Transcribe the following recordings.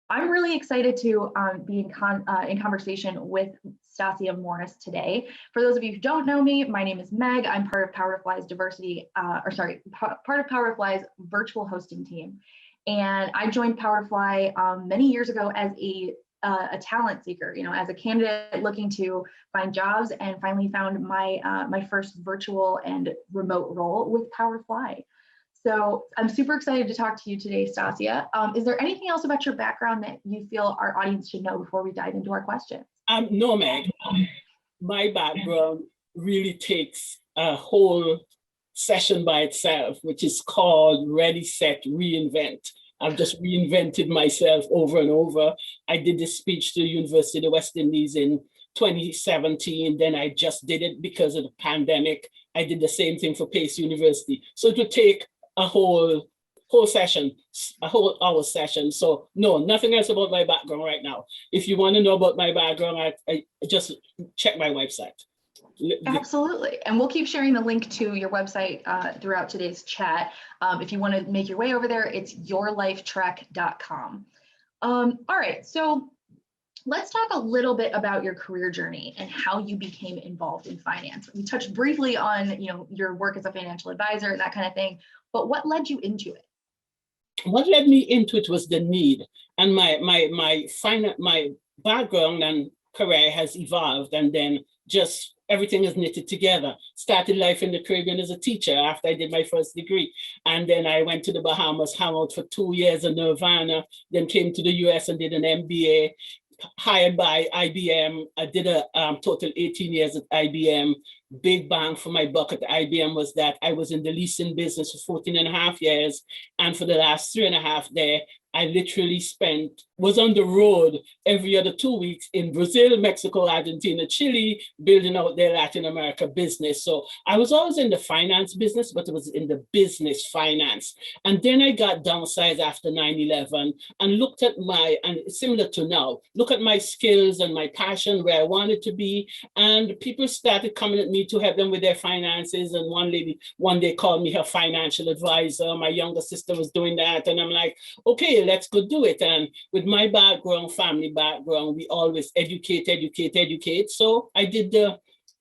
I'm really excited to be in conversation with Stacia Morris today. For those of you who don't know me, my name is Meg. I'm part of Power to Fly's part of Power to Fly's virtual hosting team. And I joined Power to Fly many years ago as a talent seeker, as a candidate looking to find jobs, and finally found my first virtual and remote role with Power to Fly. So I'm super excited to talk to you today, Stacia. Is there anything else about your background that you feel our audience should know before we dive into our questions? No, Meg. My background really takes a whole session by itself, which is called Ready, Set, Reinvent. I've just reinvented myself over and over. I did this speech to the University of the West Indies in 2017. Then I just did it because of the pandemic. I did the same thing for Pace University. So it would take a whole session, a whole hour session. So no, nothing else about my background right now. If you want to know about my background, I just check my website. Absolutely. And we'll keep sharing the link to your website throughout today's chat. If you want to make your way over there, it's yourlifetrek.com. All right, so let's talk a little bit about your career journey and how you became involved in finance. We touched briefly on, your work as a financial advisor and that kind of thing, but what led you into it? What led me into it was the need, and my background and career has evolved, and then just everything is knitted together. Started life in the Caribbean as a teacher after I did my first degree, and then I went to the Bahamas, hung out for 2 years in Nirvana, then came to the US and did an MBA. Hired by IBM. I did a total 18 years at IBM. Big bang for my buck at IBM was that I was in the leasing business for 14 and a half years. And for the last 3.5 there, I literally was on the road every other 2 weeks in Brazil, Mexico, Argentina, Chile, building out their Latin America business. So I was always in the finance business, but it was in the business finance. And then I got downsized after 9/11 and looked at and similar to now, look at my skills and my passion, where I wanted to be. And people started coming at me to help them with their finances. And one lady one day called me her financial advisor. My younger sister was doing that. And I'm like, okay, let's go do it. And with my background, family background, we always educate. So I did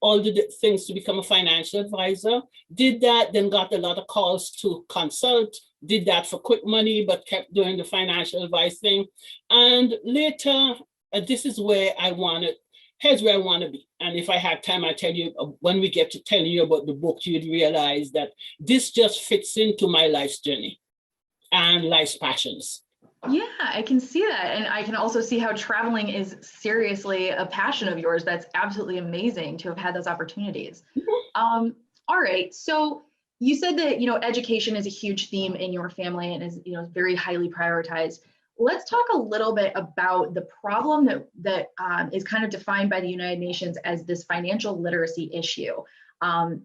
all the things to become a financial advisor. Did that, then got a lot of calls to consult. Did that for quick money, but kept doing the financial advice thing. And later, this is where here's where I want to be. And if I had time, I tell you, when we get to telling you about the book, you'd realize that this just fits into my life's journey and life's passions. Yeah, I can see that. And I can also see how traveling is seriously a passion of yours. That's absolutely amazing to have had those opportunities. All right. So you said that, education is a huge theme in your family and is, very highly prioritized. Let's talk a little bit about the problem that is kind of defined by the United Nations as this financial literacy issue.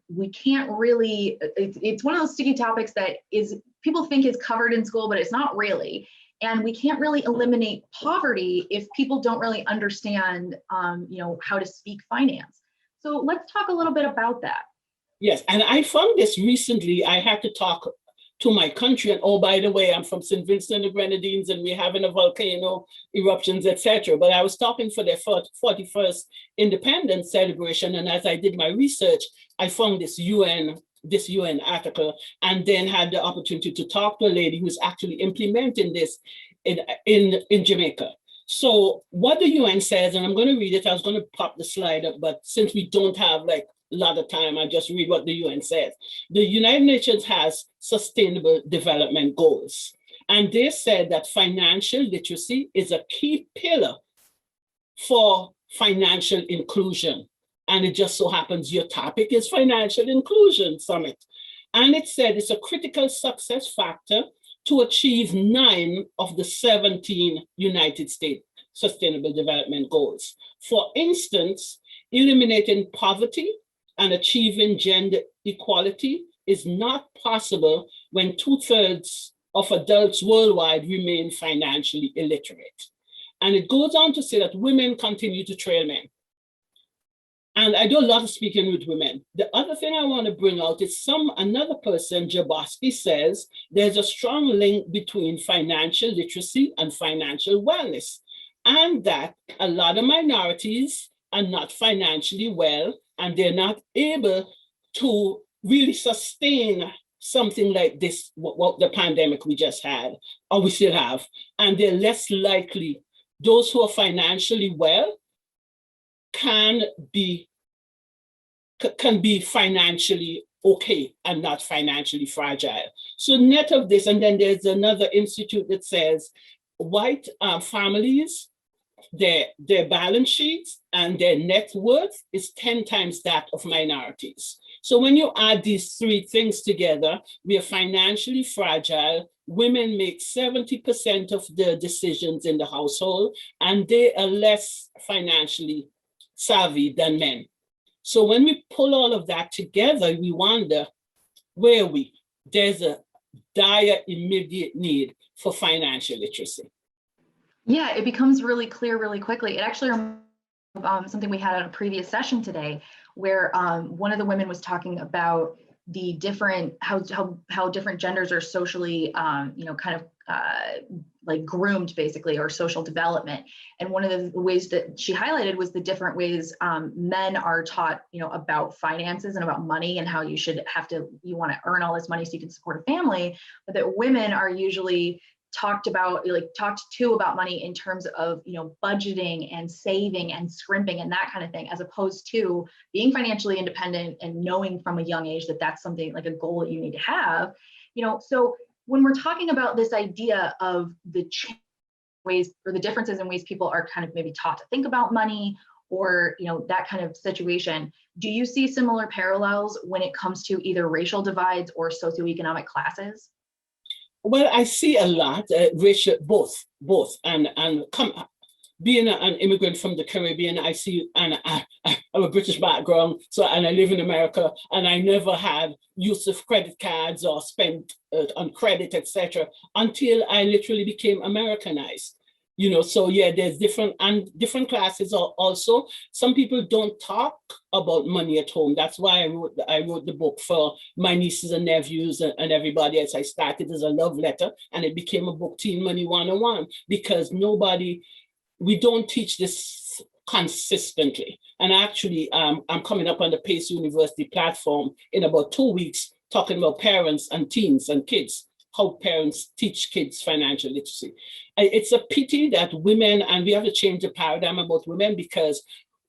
We can't really, it's one of those sticky topics that people think is covered in school, but it's not really. And we can't really eliminate poverty if people don't really understand, how to speak finance. So let's talk a little bit about that. Yes, and I found this recently. I had to talk to my country, and oh, by the way, I'm from St. Vincent and the Grenadines, and we're having a volcano eruptions, etc. But I was talking for their 41st independence celebration, and as I did my research, I found this UN article, and then had the opportunity to talk to a lady who's actually implementing this in Jamaica. So what the UN says, and I'm going to read it, I was going to pop the slide up, but since we don't have a lot of time, I just read what the UN says. The United Nations has Sustainable Development Goals, and they said that financial literacy is a key pillar for financial inclusion. And it just so happens your topic is Financial Inclusion Summit. And it said it's a critical success factor to achieve 9 of the 17 United States Sustainable Development Goals. For instance, eliminating poverty and achieving gender equality is not possible when 2/3 of adults worldwide remain financially illiterate. And it goes on to say that women continue to trail men. And I do a lot of speaking with women. The other thing I want to bring out is another person, Jaboski, says there's a strong link between financial literacy and financial wellness, and that a lot of minorities are not financially well, and they're not able to really sustain something like this, what the pandemic we just had, or we still have, and they're less likely. Those who are financially well can be financially okay and not financially fragile. So net of this, and then there's another institute that says white families, their balance sheets and their net worth is 10 times that of minorities. So when you add these three things together, we are financially fragile. Women make 70% of the decisions in the household, and they are less financially savvy than men. So when we pull all of that together, we wonder, where are we? There's a dire immediate need for financial literacy. Yeah, it becomes really clear really quickly. It actually something we had at a previous session today, where one of the women was talking about the different how different genders are socially like groomed basically, or social development. And one of the ways that she highlighted was the different ways men are taught, about finances and about money, and how you want to earn all this money so you can support a family, but that women are usually talked to about money in terms of budgeting and saving and scrimping and that kind of thing, as opposed to being financially independent and knowing from a young age that that's something like a goal that you need to have. So when we're talking about this idea of the ways or the differences in ways people are kind of maybe taught to think about money, or that kind of situation, do you see similar parallels when it comes to either racial divides or socioeconomic classes? Well, I see a lot, racial, both, and being an immigrant from the Caribbean, I see, and I have a British background, and I live in America, and I never had use of credit cards or spent on credit, etc., until I literally became Americanized. So yeah, there's different classes. Also, some people don't talk about money at home. That's why I wrote the book for my nieces and nephews and everybody else. I started as a love letter, and it became a book, Teen Money 101, because we don't teach this consistently. And actually, I'm coming up on the Pace University platform in about 2 weeks, talking about parents and teens and kids, how parents teach kids financial literacy. It's a pity that women, and we have to change the paradigm about women, because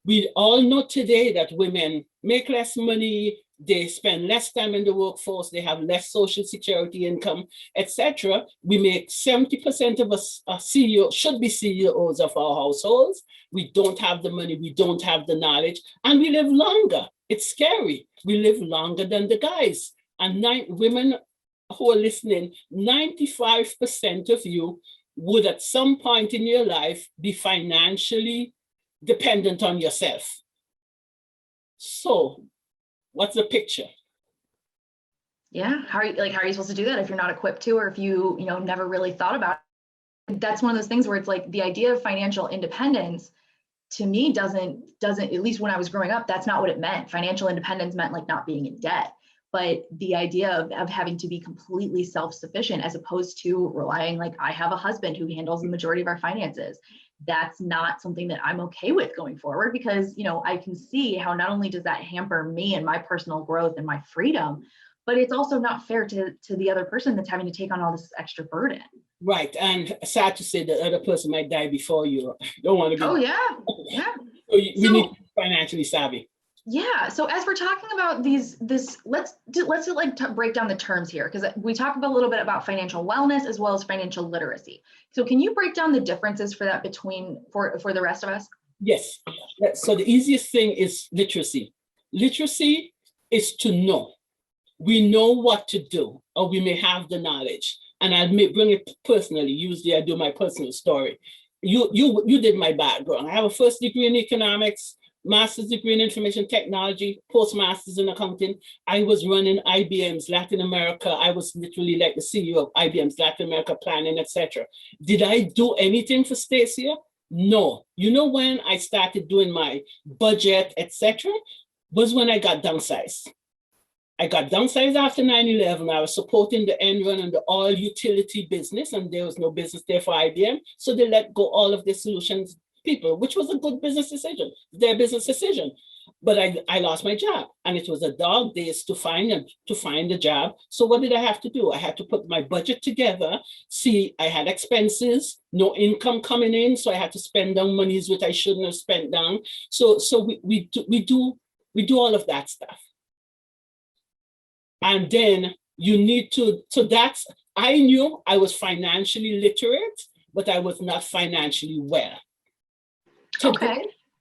we all know today that women make less money, they spend less time in the workforce, they have less social security income, etc. We make 70% of us CEO should be CEOs of our households. We don't have the money, we don't have the knowledge, and we live longer. It's scary. We live longer than the guys. And women who are listening, 95% of you would at some point in your life be financially dependent on yourself. So what's the picture? Yeah, how are you supposed to do that if you're not equipped to, or if you never really thought about it? That's one of those things where it's like the idea of financial independence to me doesn't, at least when I was growing up, that's not what it meant. Financial independence meant like not being in debt. But the idea of having to be completely self-sufficient, as opposed to relying, like, I have a husband who handles the majority of our finances, that's not something that I'm okay with going forward, because I can see how not only does that hamper me and my personal growth and my freedom, but it's also not fair to the other person that's having to take on all this extra burden. Right, and sad to say, the other person might die before you. Don't want to be. Oh yeah. So we need to be financially savvy. Yeah. So as we're talking about let's break down the terms here, because we talk about a little bit about financial wellness as well as financial literacy. So can you break down the differences for that for the rest of us? Yes. So the easiest thing is literacy. Literacy is to know. We know what to do, or we may have the knowledge. And I'll bring it personally. Usually I do my personal story. You did my background. I have a first degree in economics, master's degree in information technology, postmaster's in accounting. I was running IBM's Latin America. I was literally like the CEO of IBM's Latin America planning, etc. Did I do anything for Stacia? No. You know when I started doing my budget, etc., was when I got downsized. I got downsized after 9/11. I was supporting the Enron and the oil utility business, and there was no business there for IBM. So they let go all of the solutions people, which was a good business decision, their business decision. But I lost my job, and it was a dog days to find a job. So what did I have to do? I had to put my budget together. See, I had expenses, no income coming in, so I had to spend down monies which I shouldn't have spent down. So we do all of that stuff. And then you need to, so that's, I knew I was financially literate, but I was not financially well.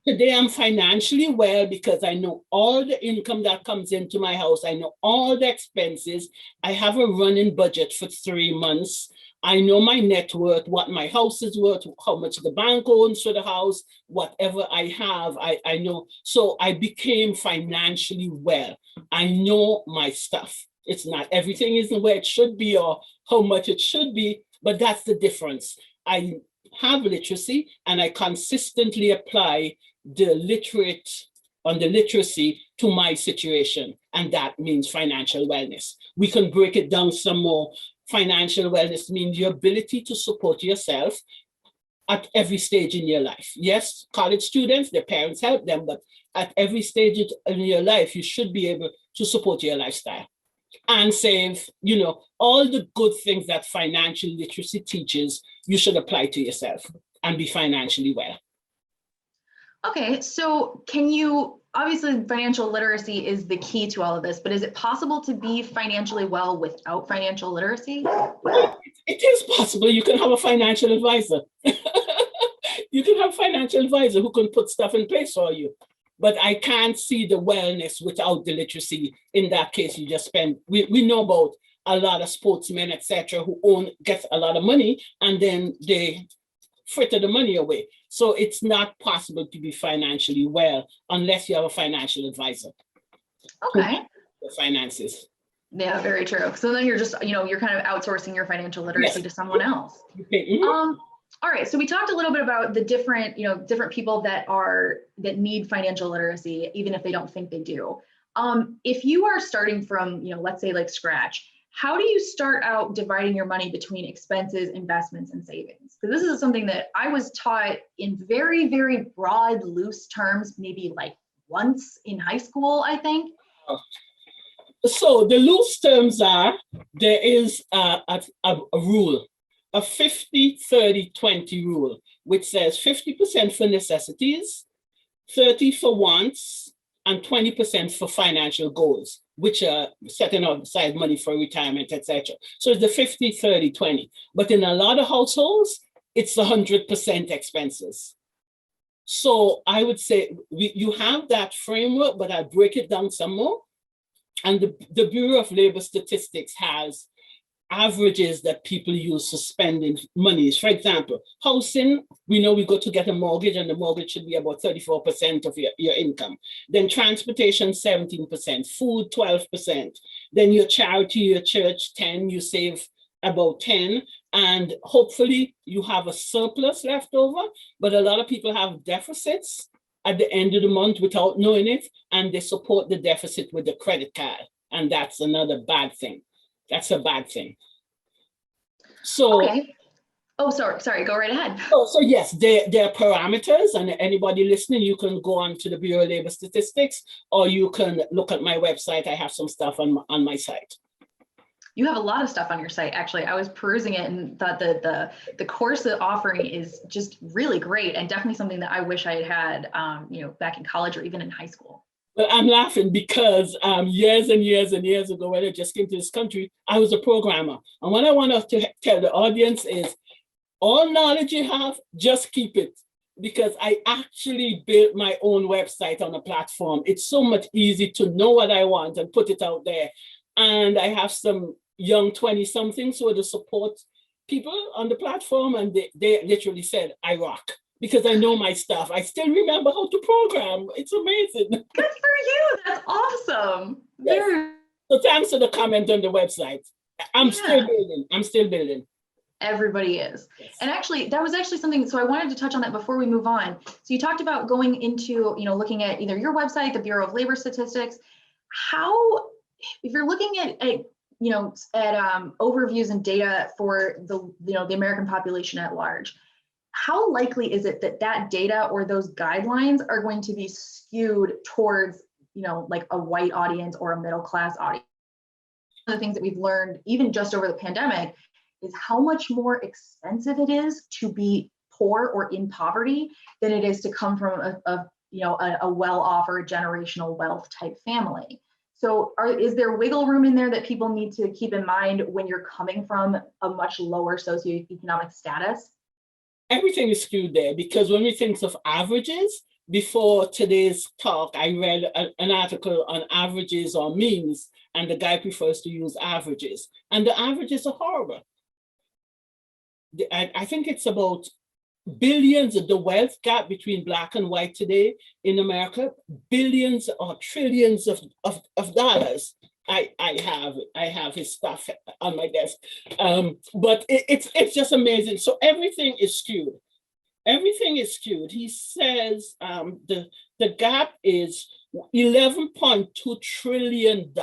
Today I'm financially well because I know all the income that comes into my house. I know all the expenses. I have a running budget for 3 months. I know my net worth, what my house is worth, how much the bank owns for the house, whatever I have, I know. So I became financially well. I know my stuff. It's not everything isn't where it should be or how much it should be, but that's the difference. I have literacy and I consistently apply the literacy to my situation. And that means financial wellness. We can break it down some more. Financial wellness means your ability to support yourself at every stage in your life. Yes, college students, their parents help them, but at every stage in your life, you should be able to support your lifestyle and save, all the good things that financial literacy teaches, you should apply to yourself and be financially well. Okay, so obviously financial literacy is the key to all of this, but is it possible to be financially well without financial literacy? It is possible. You can have a financial advisor. You can have a financial advisor who can put stuff in place for you. But I can't see the wellness without the literacy. In that case, you just spend, we know about a lot of sportsmen, etc., who get a lot of money and then they fritter the money away. So it's not possible to be financially well unless you have a financial advisor. Okay. The finances. Yeah, very true. So then you're just, you're kind of outsourcing your financial literacy to someone else. Mm-hmm. All right. So we talked a little bit about the different people that need financial literacy, even if they don't think they do. If you are starting from, let's say like scratch, how do you start out dividing your money between expenses, investments, and savings? Because this is something that I was taught in very, very broad, loose terms, maybe like once in high school, I think. So the loose terms are, there is a rule, a 50-30-20 rule, which says 50% for necessities, 30% for wants, and 20% for financial goals, which are setting aside money for retirement, etc. So it's the 50-30-20. But in a lot of households, it's 100% expenses. So I would say you have that framework, but I break it down some more. And the Bureau of Labor Statistics has averages that people use for spending monies. For example, housing, we know we go to get a mortgage and the mortgage should be about 34% of your income. Then transportation, 17%, food, 12%. Then your charity, your church, 10, you save about 10. And hopefully you have a surplus left over, but a lot of people have deficits at the end of the month without knowing it, and they support the deficit with the credit card. And that's another bad thing. That's a bad thing. So, okay. Oh, sorry, go right ahead. So yes, there are parameters, and anybody listening, you can go on to the Bureau of Labor Statistics, or you can look at my website. I have some stuff on my site. You have a lot of stuff on your site, actually. I was perusing it and thought that the course offering is just really great, and definitely something that I wish I had back in college or even in high school. Well, I'm laughing because years and years and years ago, when I just came to this country, I was a programmer. And what I want to tell the audience is, all knowledge you have, just keep it. Because I actually built my own website on a platform. It's so much easier to know what I want and put it out there. And I have some young 20-somethings who are the support people on the platform, and they literally said, I rock. Because I know my stuff. I still remember how to program. It's amazing. Good for you. That's awesome. Yes. So thanks for the comment on the website. I'm still building. Everybody is. Yes. And actually, that was actually something, so I wanted to touch on that before we move on. So you talked about going into, looking at either your website, the Bureau of Labor Statistics. How, if you're looking at overviews and data for the American population at large, how likely is it that that data or those guidelines are going to be skewed towards, like a white audience or a middle class audience? One of the things that we've learned, even just over the pandemic, is how much more expensive it is to be poor or in poverty than it is to come from a well-off or a generational wealth type family. So is there wiggle room in there that people need to keep in mind when you're coming from a much lower socioeconomic status? Everything is skewed there, because when we think of averages, before today's talk, I read an article on averages or means, and the guy prefers to use averages. And the averages are horrible. I think it's about billions of the wealth gap between Black and white today in America, billions or trillions of dollars. I have his stuff on my desk, but it's just amazing. So everything is skewed. Everything is skewed. He says the gap is $11.2 trillion.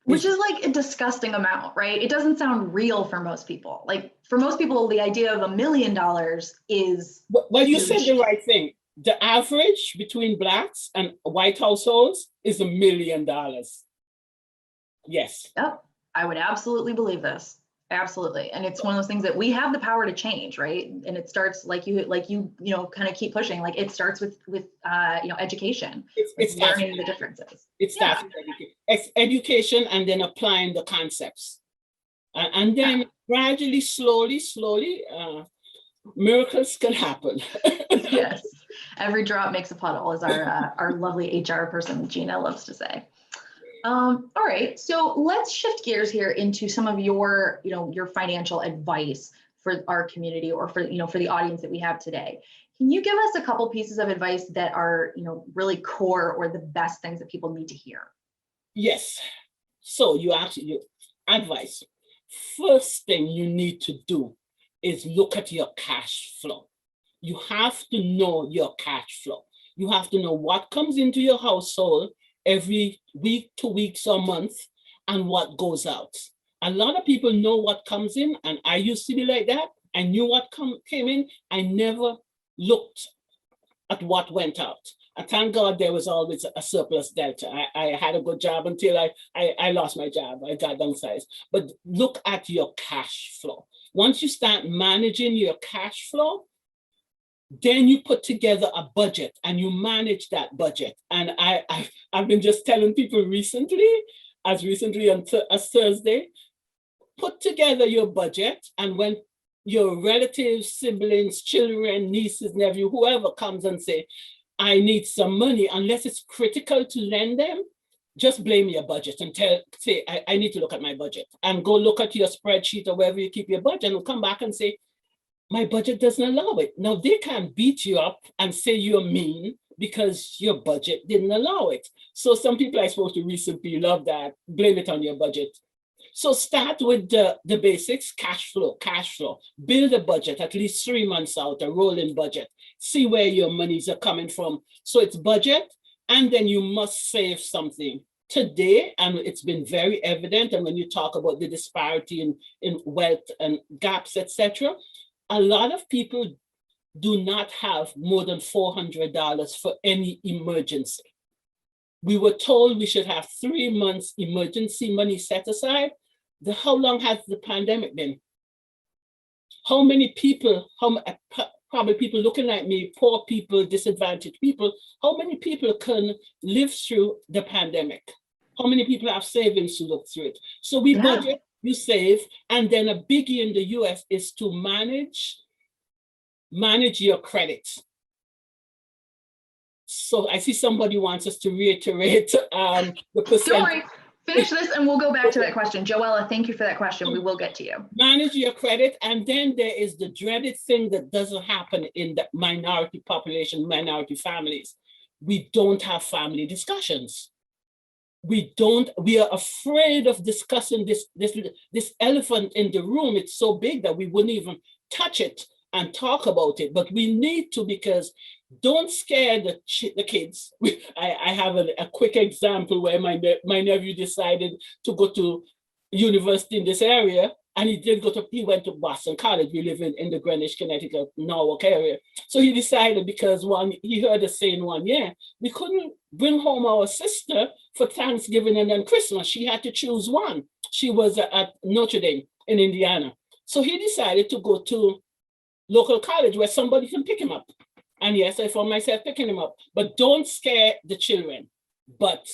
Which is like a disgusting amount, right? It doesn't sound real for most people. Like for most people, the idea of $1 million is. Well, you said the right thing. The average between Blacks and white households is $1 million. Yes. Yep, I would absolutely believe this. Absolutely. And it's one of those things that we have the power to change, right? And it starts like you kind of keep pushing, like it starts with education. It's learning the differences. It starts with education and then applying the concepts. And then gradually, slowly, miracles can happen. Yes. Every drop makes a puddle, as our lovely HR person, Gina, loves to say. All right, so let's shift gears here into some of your financial advice for our community, or for the audience that we have today. Can you give us a couple pieces of advice that are really core, or the best things that people need to hear? Yes. So you actually advice. First thing you need to do is look at your cash flow. You have to know your cash flow. You have to know what comes into your household every week, 2 weeks, or month, and what goes out. A lot of people know what comes in, and I used to be like that. I knew what came in. I never looked at what went out. And thank God there was always a surplus delta. I had a good job until I lost my job. I got downsized. But look at your cash flow. Once you start managing your cash flow, then you put together a budget and you manage that budget. And I've been just telling people as recently as Thursday, put together your budget, and when your relatives, siblings, children, nieces, nephew, whoever comes and say, I need some money, unless it's critical to lend them, just blame your budget and say, I need to look at my budget, and go look at your spreadsheet or wherever you keep your budget, and come back and say, my budget doesn't allow it. Now, they can't beat you up and say you're mean because your budget didn't allow it. So some people I spoke to recently love that, blame it on your budget. So start with the basics, cash flow. Build a budget, at least 3 months out, a rolling budget. See where your monies are coming from. So it's budget, and then you must save something. Today, and it's been very evident, and when you talk about the disparity in wealth and gaps, etc., a lot of people do not have more than $400 for any emergency. We were told we should have 3 months emergency money set aside. How long has the pandemic been? How many people, probably people looking like me, poor people, disadvantaged people, how many people can live through the pandemic? How many people have savings to look through it? So we budget, you save, and then a biggie in the US is to manage your credit. So I see somebody wants us to reiterate the percent. Don't worry, finish this and we'll go back to that question. Joella, thank you for that question. We will get to you. Manage your credit, and then there is the dreaded thing that doesn't happen in the minority population, minority families. We don't have family discussions. we are afraid of discussing this elephant in the room. It's so big that we wouldn't even touch it and talk about it, but we need to, because don't scare the kids. I have a quick example where my nephew decided to go to university in this area, and he went to Boston College. We live in the Greenwich, Connecticut, Norwalk area. So he decided, because he heard us saying one year, we couldn't bring home our sister for Thanksgiving and then Christmas. She had to choose one. She was at Notre Dame in Indiana. So he decided to go to local college where somebody can pick him up. And yes, I found myself picking him up. But don't scare the children. But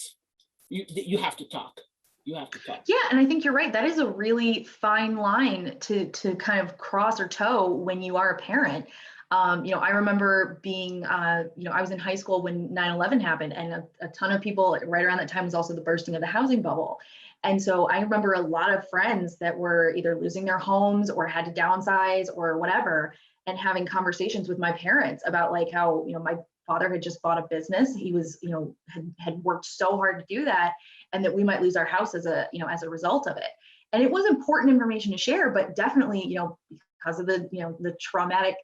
you have to talk. You have to talk. Yeah, and I think you're right. That is a really fine line to kind of cross or toe when you are a parent. I remember being, I was in high school when 9/11 happened, and a ton of people right around that time was also the bursting of the housing bubble. And so I remember a lot of friends that were either losing their homes or had to downsize or whatever, and having conversations with my parents about like how, my father had just bought a business. He was, had worked so hard to do that, and that we might lose our house as a result of it. And it was important information to share, but definitely, because of the traumatic,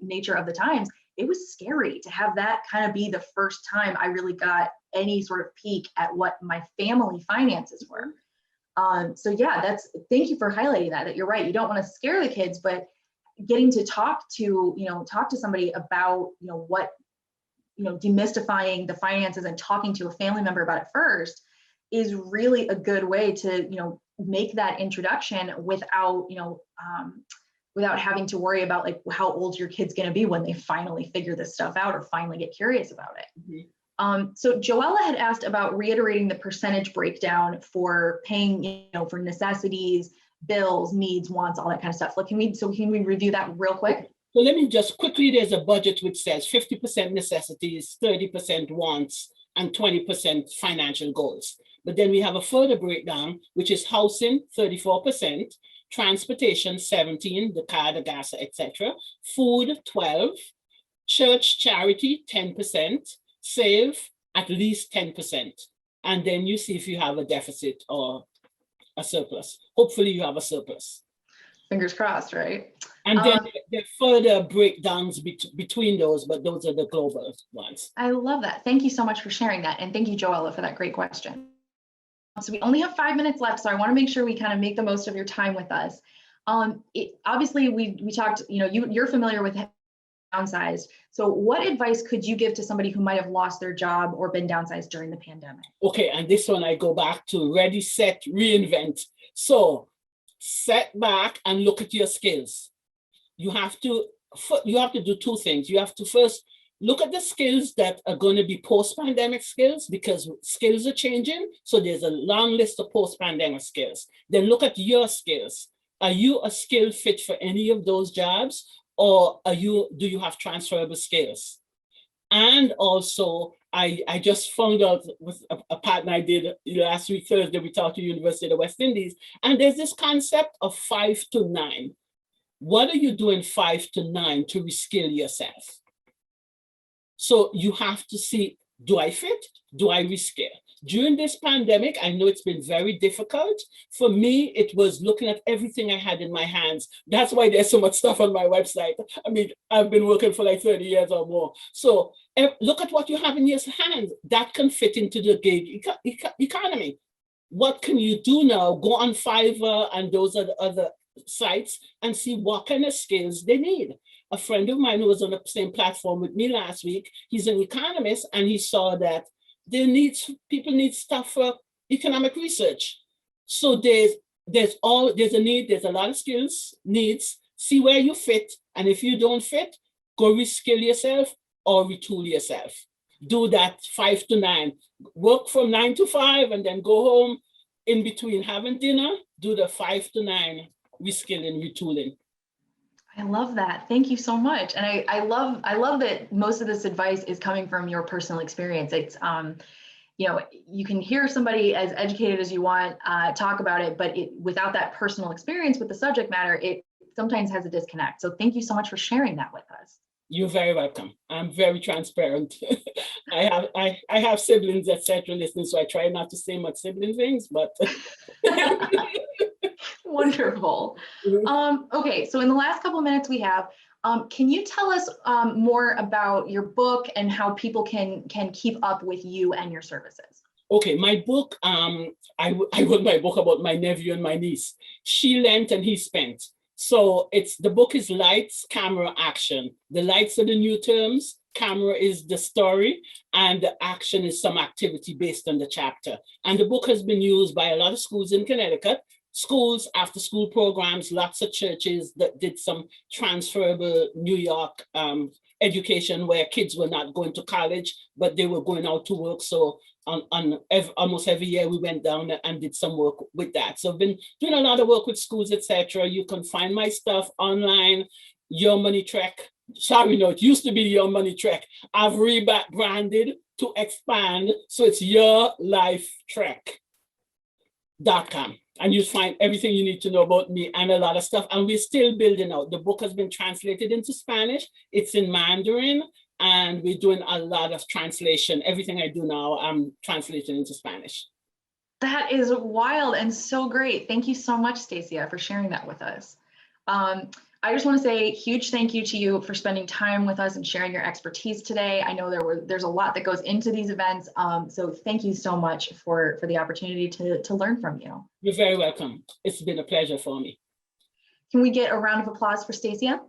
nature of the times, it was scary to have that kind of be the first time I really got any sort of peek at what my family finances were. So yeah, thank you for highlighting that you're right. You don't want to scare the kids, but getting to talk to somebody about, what, demystifying the finances and talking to a family member about it first is really a good way to, make that introduction without, without having to worry about like how old your kid's going to be when they finally figure this stuff out or finally get curious about it. Mm-hmm. So Joella had asked about reiterating the percentage breakdown for paying, for necessities, bills, needs, wants, all that kind of stuff. Like, can we review that real quick? So let me just quickly, there's a budget which says 50% necessities, 30% wants, and 20% financial goals. But then we have a further breakdown, which is housing, 34%, transportation, 17%, the car, the gas, etc., food, 12%, church charity, 10%, save at least 10%. And then you see if you have a deficit or a surplus. Hopefully you have a surplus. Fingers crossed, right? And then there are further breakdowns between those, but those are the global ones. I love that. Thank you so much for sharing that. And thank you, Joella, for that great question. So we only have 5 minutes left, so I want to make sure we kind of make the most of your time with us. Obviously, we talked, you're familiar with Downsized. So what advice could you give to somebody who might have lost their job or been downsized during the pandemic? Okay, and this one I go back to ready, set, reinvent. So set back and look at your skills. You have to do two things. You have to first look at the skills that are going to be post-pandemic skills, because skills are changing. So there's a long list of post-pandemic skills. Then look at your skills. Are you a skill fit for any of those jobs? Or do you have transferable skills? And also, I just found out with a partner I did last week, Thursday, we talked to University of the West Indies, and there's this concept of 5 to 9. What are you doing 5 to 9 to reskill yourself? So you have to see, do I fit? Do I reskill? During this pandemic, I know it's been very difficult. For me, it was looking at everything I had in my hands. That's why there's so much stuff on my website. I mean, I've been working for like 30 years or more. So look at what you have in your hands. That can fit into the gig economy. What can you do now? Go on Fiverr and those are the other sites and see what kind of skills they need. A friend of mine who was on the same platform with me last week, he's an economist, and he saw that people need stuff for economic research. So there's a need, there's a lot of skills, needs, see where you fit. And if you don't fit, go reskill yourself or retool yourself. Do that 5 to 9. Work from 9 to 5 and then go home in between having dinner, do the 5 to 9 reskilling, retooling. I love that. Thank you so much. And I love that most of this advice is coming from your personal experience. It's, you can hear somebody as educated as you want talk about it, but without that personal experience with the subject matter, it sometimes has a disconnect. So thank you so much for sharing that with us. You're very welcome. I'm very transparent. I have siblings, etc. listening, so I try not to say much sibling things, but Wonderful. Okay, so in the last couple of minutes we have, can you tell us more about your book and how people can keep up with you and your services? Okay, my book, I wrote my book about my nephew and my niece. She lent and he spent. So the book is lights, camera, action. The lights are the new terms, camera is the story, and the action is some activity based on the chapter. And the book has been used by a lot of schools in Connecticut, schools, after school programs, lots of churches that did some transferable New York education where kids were not going to college, but they were going out to work. So almost every year we went down and did some work with that. So I've been doing a lot of work with schools, etc. You can find my stuff online, Your Money Trek. Sorry, no, it used to be Your Money Trek. I've rebranded to expand, so it's yourlifetrek.com. And you find everything you need to know about me and a lot of stuff. And we're still building out. The book has been translated into Spanish. It's in Mandarin. And we're doing a lot of translation. Everything I do now, I'm translating into Spanish. That is wild and so great. Thank you so much, Stacia, for sharing that with us. I just want to say a huge thank you to you for spending time with us and sharing your expertise today. I know there's a lot that goes into these events. So thank you so much for the opportunity to learn from you. You're very welcome. It's been a pleasure for me. Can we get a round of applause for Stacia?